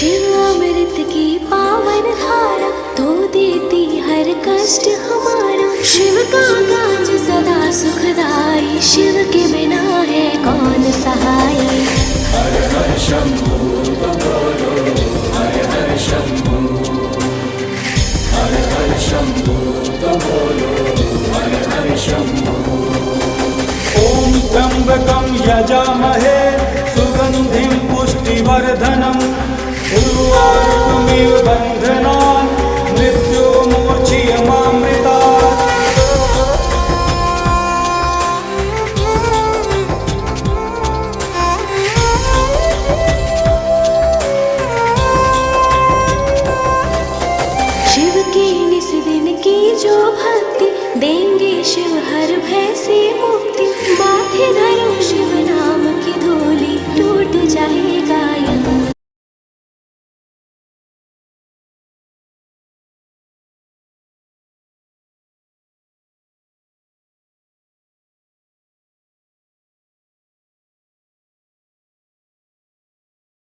शिव अमृत की पावन धारा, तो देती हर कष्ट हमारा। शिव का काज सदा सुखदाई, शिव के बिना है कौन सहाय। हर हर शंभू तो बोलो, हर हर शंभू, हर हर शंभू तो बोलो, हर हर शंभू। ओम त्र्यंबकं यजामहे सुगंधिं पुष्टिवर्धनम्, उर्वारुकमिव बन्धनान् मृत्युर्मोक्षयमामृतात्। शिव की निस दिन की जो भक्ति, देंगे शिव हर भय से